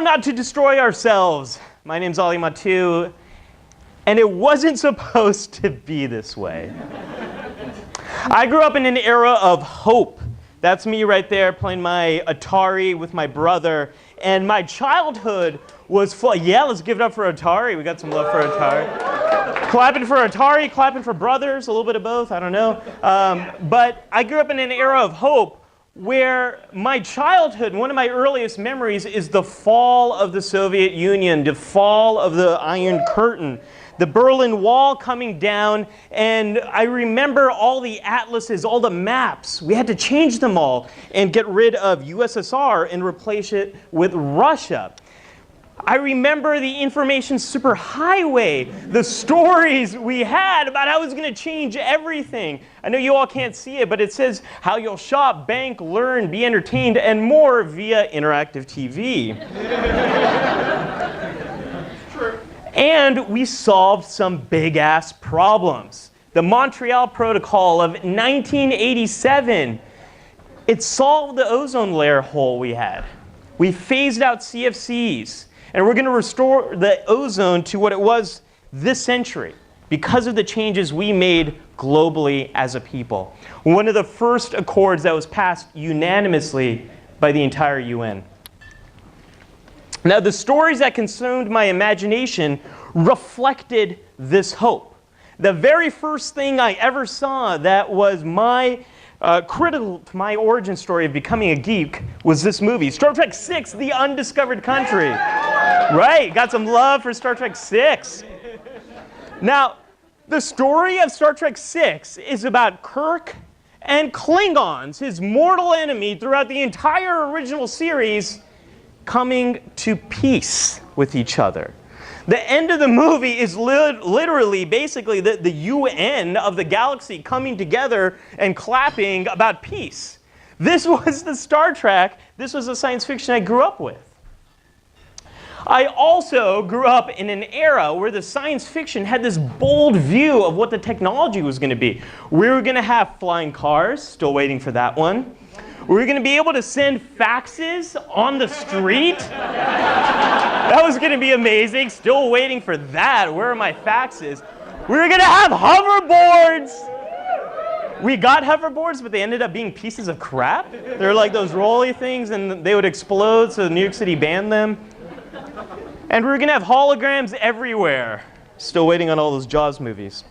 not to destroy ourselves. My name's Mattu, and it wasn't supposed to be this way. I grew up in an era of hope. That's me right there playing my Atari with my brother, and my childhood was full. Yeah, let's give it up for Atari. We got some love for Atari. Clapping for Atari, clapping for brothers, a little bit of both, I don't know. But I grew up in an era of hope where my childhood, one of my earliest memories is the fall of the Soviet Union, the fall of the Iron Curtain, the Berlin Wall coming down, and I remember all the atlases, all the maps. We had to change them all and get rid of USSR and replace it with Russia. I remember the information superhighway, the stories we had about how it was going to change everything. I know you all can't see it, but it says how you'll shop, bank, learn, be entertained, and more via interactive TV. And we solved some big-ass problems. The Montreal Protocol of 1987, it solved the ozone layer hole we had. We phased out CFCs. And we're going to restore the ozone to what it was this century because of the changes we made globally as a people. One of the first accords that was passed unanimously by the entire UN. Now, the stories that consumed my imagination reflected this hope. The very first thing I ever saw that was critical to my origin story of becoming a geek was this movie, Star Trek VI, The Undiscovered Country. Right, got some love for Star Trek VI. Now, the story of Star Trek VI is about Kirk and Klingons, his mortal enemy throughout the entire original series, coming to peace with each other. The end of the movie is literally, basically, the UN of the galaxy coming together and clapping about peace. This was the Star Trek, this was the science fiction I grew up with. I also grew up in an era where the science fiction had this bold view of what the technology was going to be. We were going to have flying cars, still waiting for that one. We were going to be able to send faxes on the street. That was going to be amazing. Still waiting for that. Where are my faxes? We were going to have hoverboards. We got hoverboards, but they ended up being pieces of crap. They're like those rolly things, and they would explode, so New York City banned them. And we were going to have holograms everywhere. Still waiting on all those Jaws movies.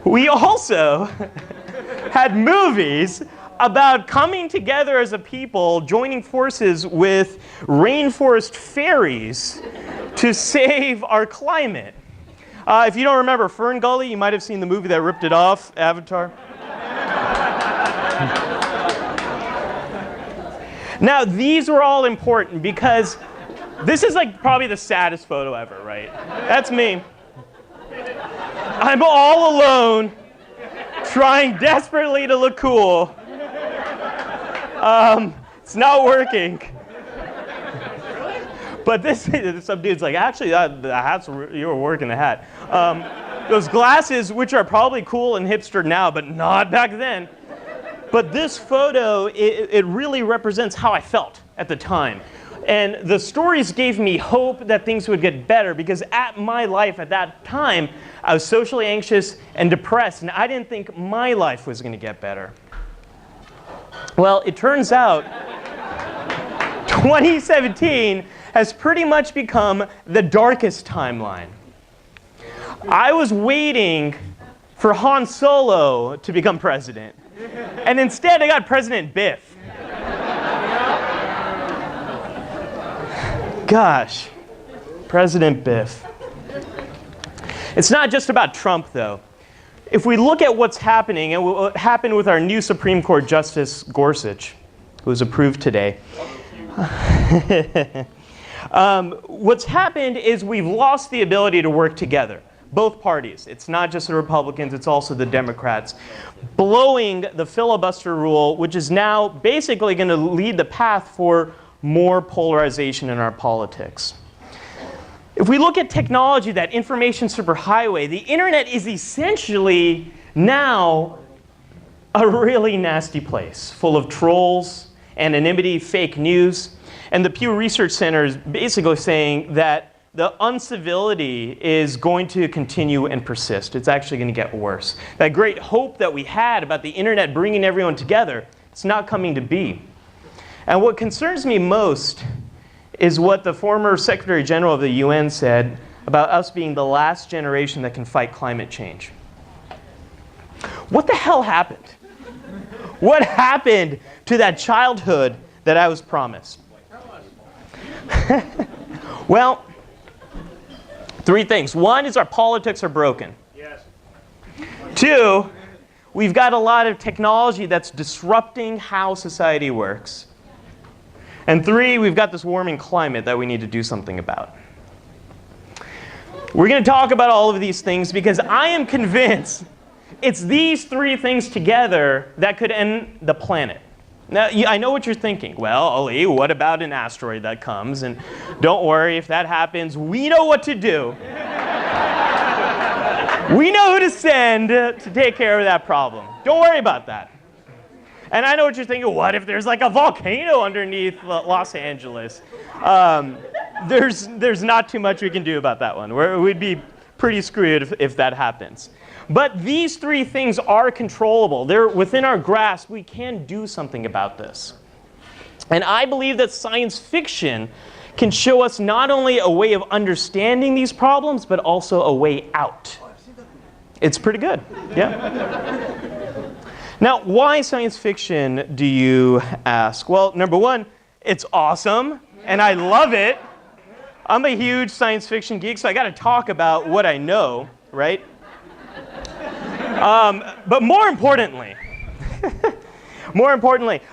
We also had movies about coming together as a people, joining forces with rainforest fairies to save our climate. If you don't remember Fern Gully, you might have seen the movie that ripped it off, Avatar. Now, these were all important because this is like probably the saddest photo ever, right? That's me. I'm all alone, trying desperately to look cool. It's not working. But some dude's like, actually, the hat's, you were working the hat. Those glasses, which are probably cool and hipster now, but not back then. But this photo, it really represents how I felt at the time. And the stories gave me hope that things would get better because at my life at that time, I was socially anxious and depressed, and I didn't think my life was going to get better. Well, it turns out 2017 has pretty much become the darkest timeline. I was waiting for Han Solo to become president, and instead I got President Biff. Gosh, President Biff. It's not just about Trump, though. If we look at what's happening and what happened with our new Supreme Court Justice Gorsuch, who was approved today, what's happened is we've lost the ability to work together. Both parties. It's not just the Republicans, it's also the Democrats. Blowing the filibuster rule, which is now basically going to lead the path for more polarization in our politics. If we look at technology, that information superhighway, the internet is essentially now a really nasty place, full of trolls, anonymity, fake news. And the Pew Research Center is basically saying that the uncivility is going to continue and persist. It's actually going to get worse. That great hope that we had about the internet bringing everyone together, it's not coming to be. And what concerns me most is what the former Secretary General of the UN said about us being the last generation that can fight climate change. What the hell happened? What happened to that childhood that I was promised? Well, three things. One is our politics are broken. Yes. Two, we've got a lot of technology that's disrupting how society works. And three, we've got this warming climate that we need to do something about. We're going to talk about all of these things because I am convinced it's these three things together that could end the planet. Now, I know what you're thinking. Well, Ali, what about an asteroid that comes? And don't worry, if that happens, we know what to do. We know who to send to take care of that problem. Don't worry about that. And I know what you're thinking. What if there's like a volcano underneath Los Angeles? There's not too much we can do about that one. We'd be pretty screwed if that happens. But these three things are controllable. They're within our grasp. We can do something about this. And I believe that science fiction can show us not only a way of understanding these problems, but also a way out. It's pretty good, yeah. Now, why science fiction, do you ask? Well, number one, it's awesome, and I love it. I'm a huge science fiction geek, so I got to talk about what I know, right? But more importantly,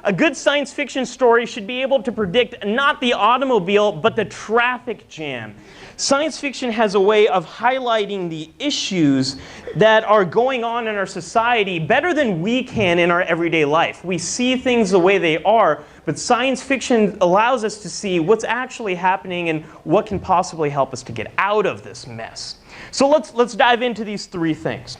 a good science fiction story should be able to predict not the automobile, but the traffic jam. Science fiction has a way of highlighting the issues that are going on in our society better than we can in our everyday life. We see things the way they are, but science fiction allows us to see what's actually happening and what can possibly help us to get out of this mess. So let's dive into these three things.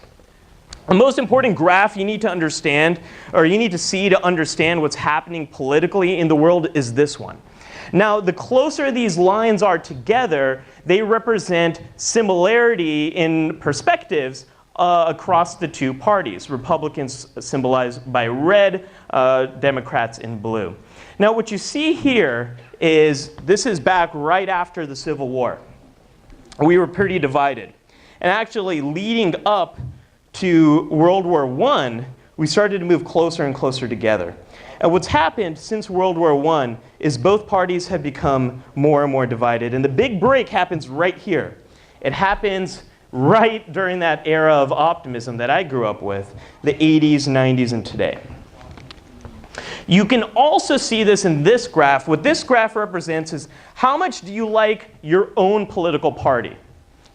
The most important graph you need to understand, or you need to see to understand what's happening politically in the world, is this one. Now, the closer these lines are together, they represent similarity in perspectives across the two parties. Republicans symbolized by red, Democrats in blue. Now, what you see here is this is back right after the Civil War. We were pretty divided. And actually, leading up to World War I, we started to move closer and closer together. And what's happened since World War I is both parties have become more and more divided. And the big break happens right here. It happens right during that era of optimism that I grew up with, the 80s, 90s, and today. You can also see this in this graph. What this graph represents is how much do you like your own political party?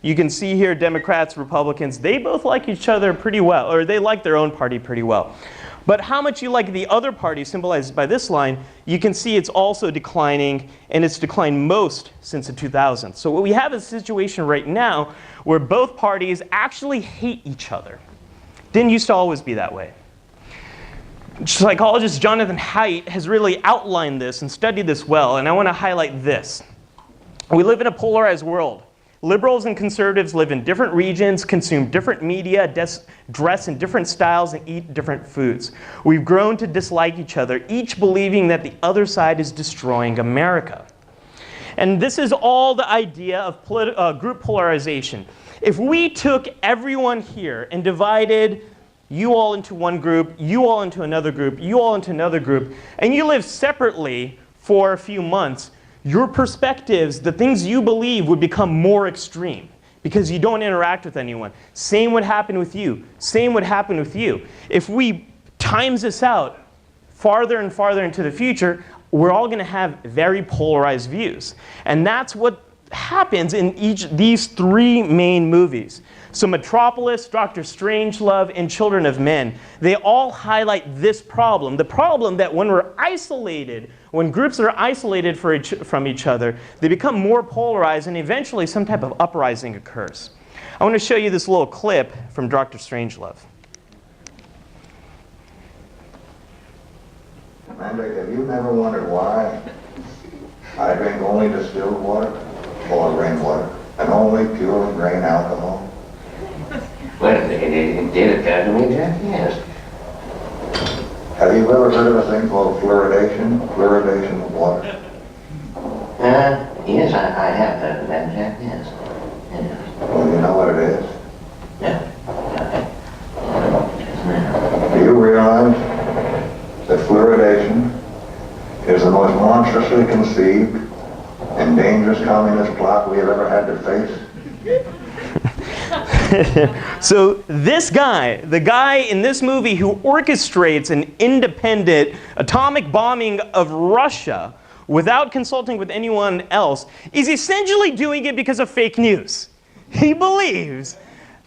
You can see here Democrats, Republicans, they both like each other pretty well, or they like their own party pretty well. But how much you like the other party, symbolized by this line, you can see it's also declining, and it's declined most since the 2000s. So what we have is a situation right now where both parties actually hate each other. Didn't used to always be that way. Psychologist Jonathan Haidt has really outlined this and studied this well, and I want to highlight this. We live in a polarized world. Liberals and conservatives live in different regions, consume different media, dress in different styles, and eat different foods. We've grown to dislike each other, each believing that the other side is destroying America. And this is all the idea of group polarization. If we took everyone here and divided you all into one group, you all into another group, you all into another group, and you live separately for a few months, your perspectives, the things you believe, would become more extreme because you don't interact with anyone. Same would happen with you. Same would happen with you. If we times this out farther and farther into the future, we're all going to have very polarized views. And that's what happens in these three main movies. So Metropolis, Dr. Strangelove, and Children of Men, they all highlight this problem. The problem that when we're isolated, when groups are isolated from each other, they become more polarized and eventually some type of uprising occurs. I want to show you this little clip from Dr. Strangelove. Mandrake, have you never wondered why I drink only distilled water or rainwater, and only pure grain alcohol. Well, it did occur to me, Jack, yes. Have you ever heard of a thing called fluoridation? Fluoridation of water? Yes, I have heard of that, Jack, yes. Yes. Well, you know what it is? Yeah. Do you realize that fluoridation is the most monstrously conceived and dangerous communist plot we have ever had to face? So this guy, the guy in this movie who orchestrates an independent atomic bombing of Russia without consulting with anyone else, is essentially doing it because of fake news. He believes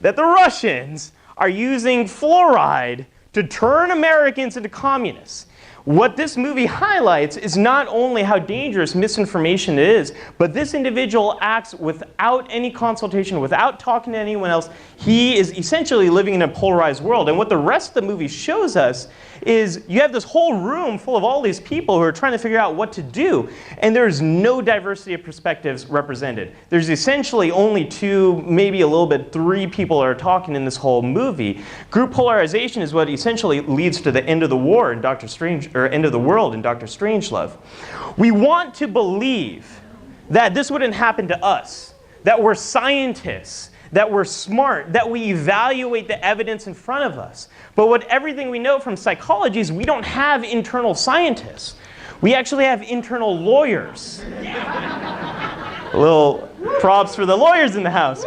that the Russians are using fluoride to turn Americans into communists. What this movie highlights is not only how dangerous misinformation is, but this individual acts without any consultation, without talking to anyone else. He is essentially living in a polarized world. And what the rest of the movie shows us is you have this whole room full of all these people who are trying to figure out what to do, and there's no diversity of perspectives represented. There's essentially only two, maybe a little bit, three people are talking in this whole movie. Group polarization is what essentially leads to the end of the war in Doctor Strange, or end of the world in Dr. Strangelove. We want to believe that this wouldn't happen to us, that we're scientists, that we're smart, that we evaluate the evidence in front of us. But what everything we know from psychology is we don't have internal scientists. We actually have internal lawyers. A little props for the lawyers in the house.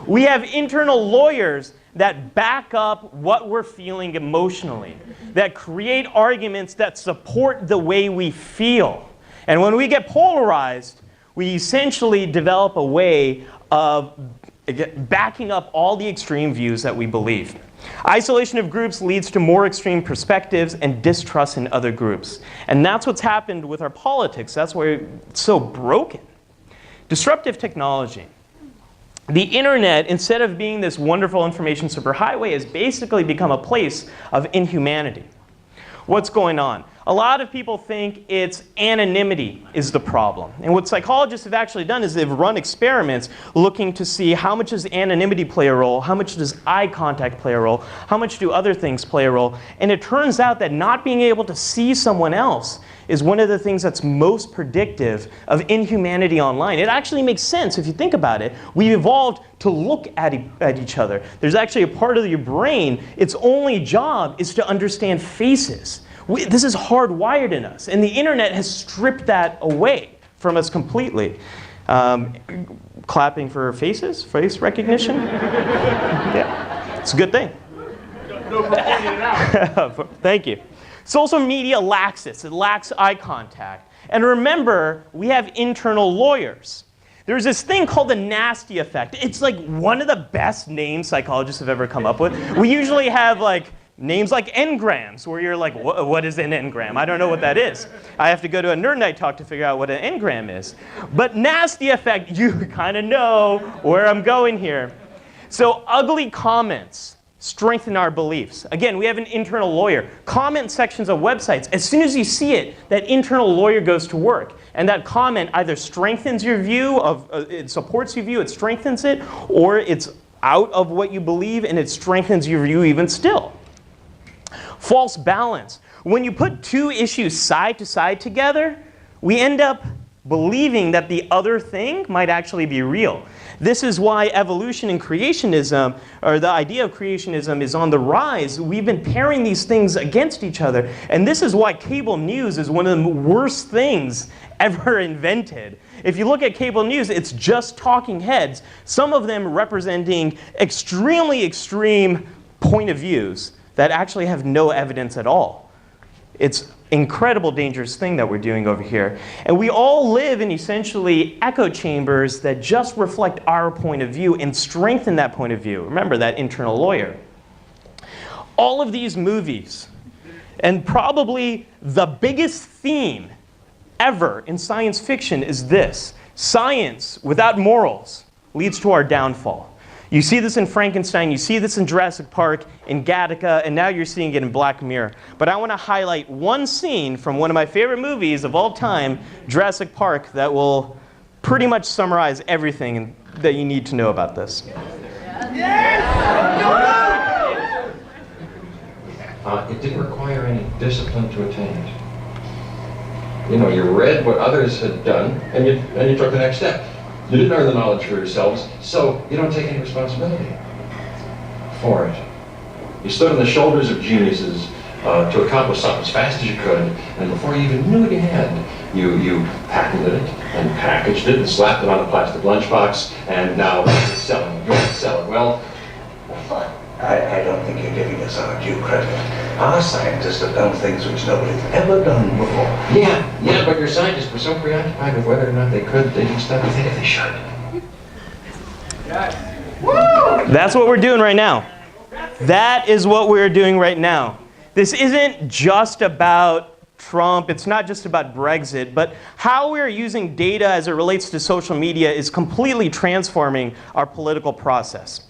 We have internal lawyers that back up what we're feeling emotionally, that create arguments that support the way we feel. And when we get polarized, we essentially develop a way of backing up all the extreme views that we believe. Isolation of groups leads to more extreme perspectives and distrust in other groups. And that's what's happened with our politics. That's why it's so broken. Disruptive technology. The internet, instead of being this wonderful information superhighway, has basically become a place of inhumanity. What's going on? A lot of people think it's anonymity is the problem. And what psychologists have actually done is they've run experiments looking to see how much does anonymity play a role, how much does eye contact play a role, how much do other things play a role. And it turns out that not being able to see someone else is one of the things that's most predictive of inhumanity online. It actually makes sense if you think about it. We evolved to look at each other. There's actually a part of your brain, its only job is to understand faces. This is hardwired in us, and the internet has stripped that away from us completely. Clapping for faces, face recognition. Yeah, it's a good thing. No, pointing it out. Thank you. Social media lacks this. It lacks eye contact. And remember, we have internal lawyers. There's this thing called the nasty effect. It's like one of the best names psychologists have ever come up with. We usually have like names like engrams, where you're like, what is an engram? I don't know what that is. I have to go to a Nerd Night talk to figure out what an engram is. But nasty effect, you kind of know where I'm going here. So ugly comments strengthen our beliefs. Again, we have an internal lawyer. Comment sections of websites, as soon as you see it, that internal lawyer goes to work. And that comment either strengthens your view, it supports your view, it strengthens it, or it's out of what you believe and it strengthens your view even still. False balance. When you put two issues side to side together, we end up believing that the other thing might actually be real. This is why evolution and creationism, or the idea of creationism, is on the rise. We've been pairing these things against each other. And this is why cable news is one of the worst things ever invented. If you look at cable news, it's just talking heads, some of them representing extremely extreme point of views that actually have no evidence at all. It's incredible dangerous thing that we're doing over here. And we all live in essentially echo chambers that just reflect our point of view and strengthen that point of view. Remember that internal lawyer. All of these movies, and probably the biggest theme ever in science fiction is this: science without morals leads to our downfall. You see this in Frankenstein, you see this in Jurassic Park, in Gattaca, and now you're seeing it in Black Mirror. But I want to highlight one scene from one of my favorite movies of all time, Jurassic Park, that will pretty much summarize everything that you need to know about this. It didn't require any discipline to attain it. You know, you read what others had done, and you took the next step. You didn't earn the knowledge for yourselves, so you don't take any responsibility for it. You stood on the shoulders of geniuses to accomplish something as fast as you could, and before you even knew what you had, you patented it, and packaged it, and slapped it on a plastic lunchbox, and now you're selling it. You're selling. Well, I don't think you're giving us our due credit. Our scientists have done things which nobody's ever done before. Yeah, but your scientists were so preoccupied with whether or not they could, they didn't stop to think if they should. That's what we're doing right now. That is what we're doing right now. This isn't just about Trump, it's not just about Brexit, but how we're using data as it relates to social media is completely transforming our political process.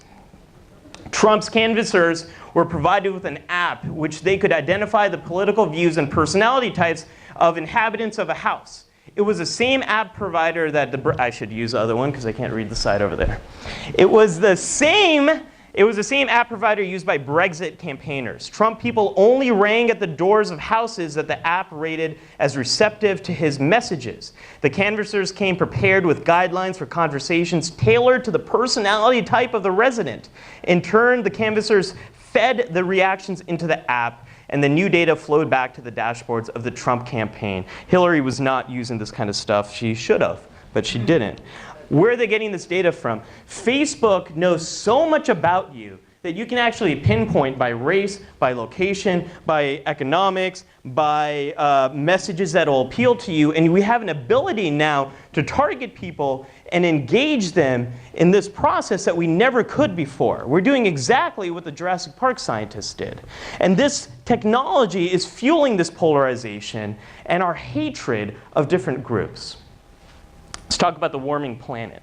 Trump's canvassers were provided with an app which they could identify the political views and personality types of inhabitants of a house. It was the same app provider that I should use the other one because I can't read the side over there. It was the same app provider used by Brexit campaigners. Trump people only rang at the doors of houses that the app rated as receptive to his messages. The canvassers came prepared with guidelines for conversations tailored to the personality type of the resident. In turn, the canvassers fed the reactions into the app, and the new data flowed back to the dashboards of the Trump campaign. Hillary was not using this kind of stuff. She should have, but she didn't. Where are they getting this data from? Facebook knows so much about you that you can actually pinpoint by race, by location, by economics, by messages that will appeal to you. And we have an ability now to target people and engage them in this process that we never could before. We're doing exactly what the Jurassic Park scientists did. And this technology is fueling this polarization and our hatred of different groups. Let's talk about the warming planet.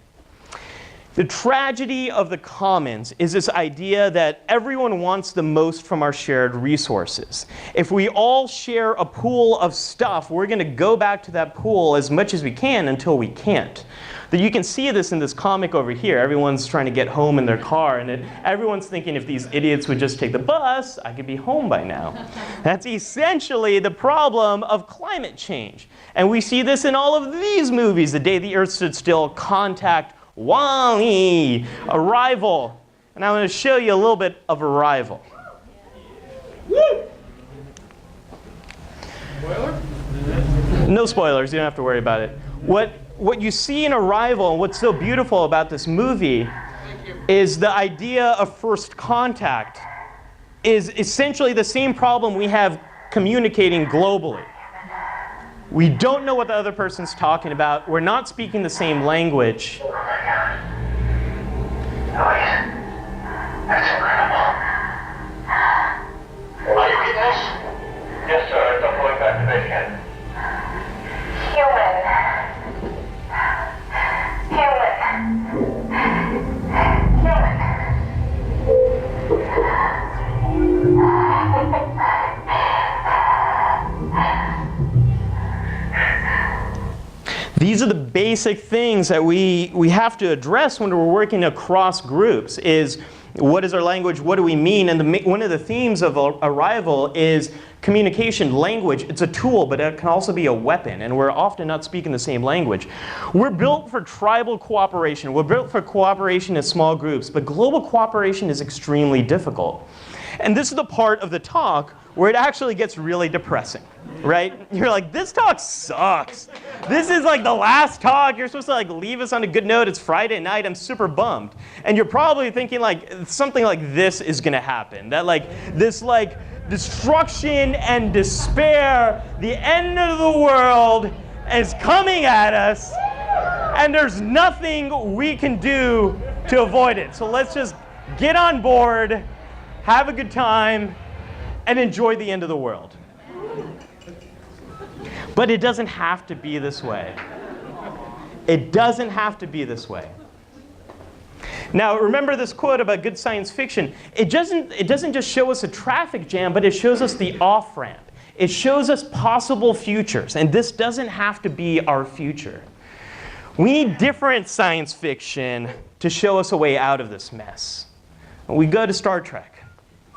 The tragedy of the commons is this idea that everyone wants the most from our shared resources. If we all share a pool of stuff, we're going to go back to that pool as much as we can until we can't. You can see this in this comic over here. Everyone's trying to get home in their car, and everyone's thinking if these idiots would just take the bus, I could be home by now. That's essentially the problem of climate change. And we see this in all of these movies. The Day the Earth Stood Still, Contact, WALL-E, Arrival. And I'm going to show you a little bit of Arrival. Spoiler? No spoilers. You don't have to worry about it. What you see in Arrival, and what's so beautiful about this movie, is the idea of first contact is essentially the same problem we have communicating globally. We don't know what the other person's talking about. We're not speaking the same language. Oh, yeah. That's incredible. Are you with us? Yes, sir. I'm going back to bed again. These are the basic things that we have to address when we're working across groups is what is our language, what do we mean? And one of the themes of Arrival is communication, language. It's a tool, but it can also be a weapon, and we're often not speaking the same language. We're built for tribal cooperation. We're built for cooperation in small groups, but global cooperation is extremely difficult. And this is the part of the talk where it actually gets really depressing, right? You're like, this talk sucks. This is like the last talk. You're supposed to like leave us on a good note. It's Friday night. I'm super bummed. And you're probably thinking like something like this is going to happen. That like this like destruction and despair, the end of the world is coming at us, and there's nothing we can do to avoid it. So let's just get on board, have a good time, and enjoy the end of the world. But it doesn't have to be this way. It doesn't have to be this way. Now, remember this quote about good science fiction. It doesn't just show us a traffic jam, but it shows us the off-ramp. It shows us possible futures, and this doesn't have to be our future. We need different science fiction to show us a way out of this mess. We go to Star Trek.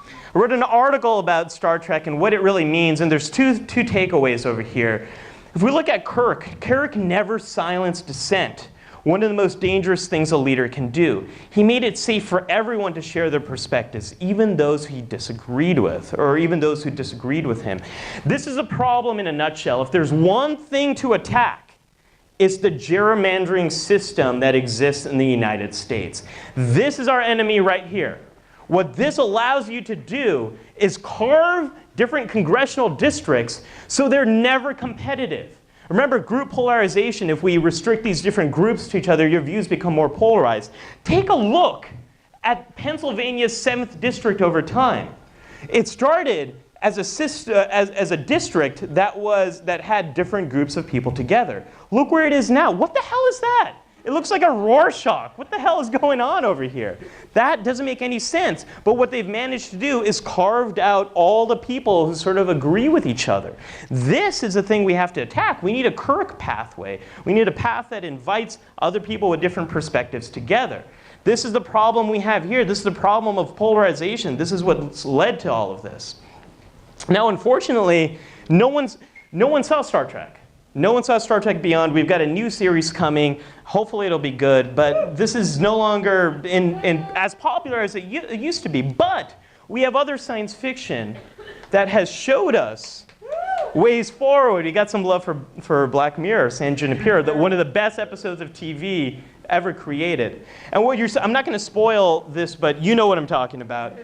I wrote an article about Star Trek and what it really means, and there's two takeaways over here. If we look at Kirk never silenced dissent. One of the most dangerous things a leader can do. He made it safe for everyone to share their perspectives, even those he disagreed with, or even those who disagreed with him. This is a problem in a nutshell. If there's one thing to attack, it's the gerrymandering system that exists in the United States. This is our enemy right here. What this allows you to do is carve different congressional districts so they're never competitive. Remember, group polarization, if we restrict these different groups to each other, your views become more polarized. Take a look at Pennsylvania's 7th district over time. It started as a district that had different groups of people together. Look where it is now. What the hell is that? It looks like a Rorschach. What the hell is going on over here? That doesn't make any sense. But what they've managed to do is carved out all the people who sort of agree with each other. This is the thing we have to attack. We need a Kirk pathway. We need a path that invites other people with different perspectives together. This is the problem we have here. This is the problem of polarization. This is what's led to all of this. Now, unfortunately, no one saw Star Trek. No one saw Star Trek Beyond. We've got a new series coming. Hopefully it'll be good. But this is no longer as popular as it used to be. But we have other science fiction that has showed us ways forward. We got some love for Black Mirror, San Junipero, one of the best episodes of TV ever created. And I'm not going to spoil this, but you know what I'm talking about.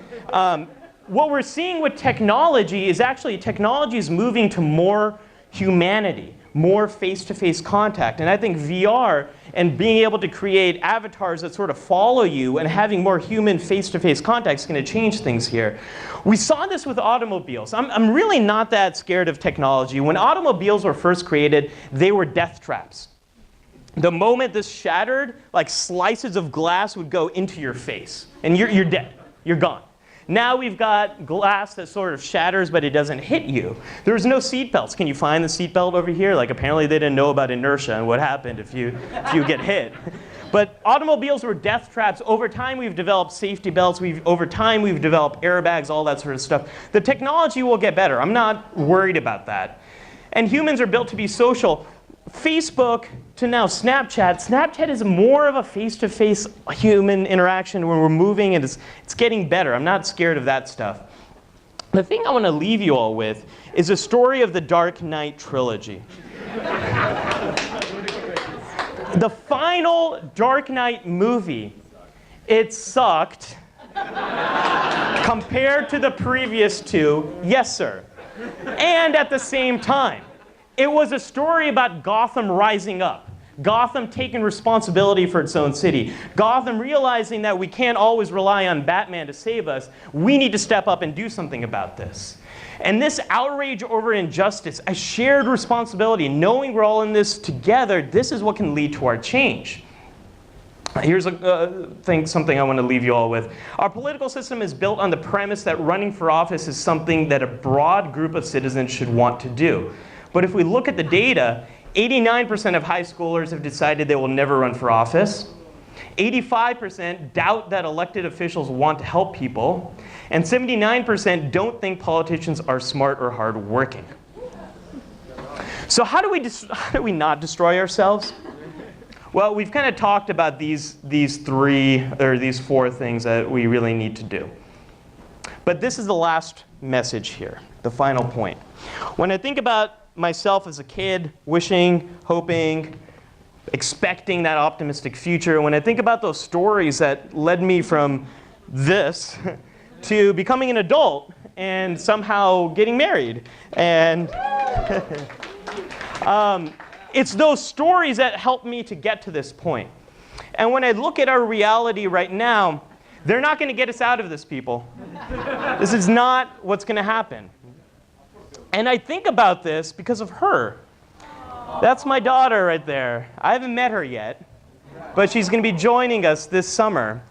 What we're seeing with technology is actually technology is moving to more humanity, more face-to-face contact. And I think VR and being able to create avatars that sort of follow you and having more human face-to-face contact is going to change things here. We saw this with automobiles. I'm really not that scared of technology. When automobiles were first created, they were death traps. The moment this shattered, like slices of glass would go into your face. And you're dead. You're gone. Now we've got glass that sort of shatters, but it doesn't hit you. There's no seat belts. Can you find the seat belt over here? Like, apparently they didn't know about inertia and what happened if you get hit. But automobiles were death traps. Over time, we've developed safety belts. Over time, we've developed airbags, all that sort of stuff. The technology will get better. I'm not worried about that. And humans are built to be social. Facebook to now Snapchat. Snapchat is more of a face-to-face human interaction where we're moving, and it's getting better. I'm not scared of that stuff. The thing I want to leave you all with is a story of the Dark Knight trilogy. The final Dark Knight movie, it sucked compared to the previous two, yes sir. And at the same time, it was a story about Gotham rising up. Gotham taking responsibility for its own city. Gotham realizing that we can't always rely on Batman to save us. We need to step up and do something about this. And this outrage over injustice, a shared responsibility, knowing we're all in this together, this is what can lead to our change. Here's something I want to leave you all with. Our political system is built on the premise that running for office is something that a broad group of citizens should want to do. But if we look at the data, 89% of high schoolers have decided they will never run for office. 85% doubt that elected officials want to help people. And 79% don't think politicians are smart or hardworking. So how do we not destroy ourselves? Well, we've kind of talked about these four things that we really need to do. But this is the last message here, the final point. When I think about myself as a kid, wishing, hoping, expecting that optimistic future, when I think about those stories that led me from this to becoming an adult and somehow getting married, and it's those stories that helped me to get to this point. And when I look at our reality right now, they're not going to get us out of this, people. This is not what's going to happen. And I think about this because of her. That's my daughter right there. I haven't met her yet, but she's going to be joining us this summer.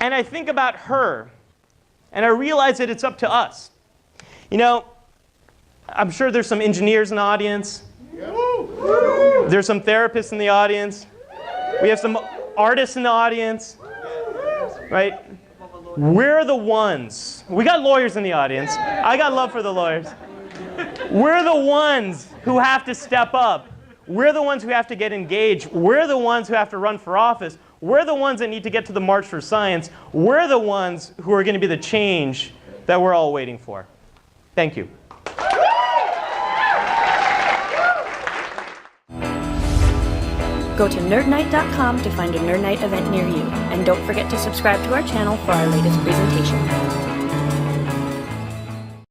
And I think about her, and I realize that it's up to us. You know, I'm sure there's some engineers in the audience. There's some therapists in the audience. We have some artists in the audience, right? We're the ones. We got lawyers in the audience. I got love for the lawyers. We're the ones who have to step up. We're the ones who have to get engaged. We're the ones who have to run for office. We're the ones that need to get to the March for Science. We're the ones who are going to be the change that we're all waiting for. Thank you. Go to nerdnite.com to find a Nerd Nite event near you. And don't forget to subscribe to our channel for our latest presentation.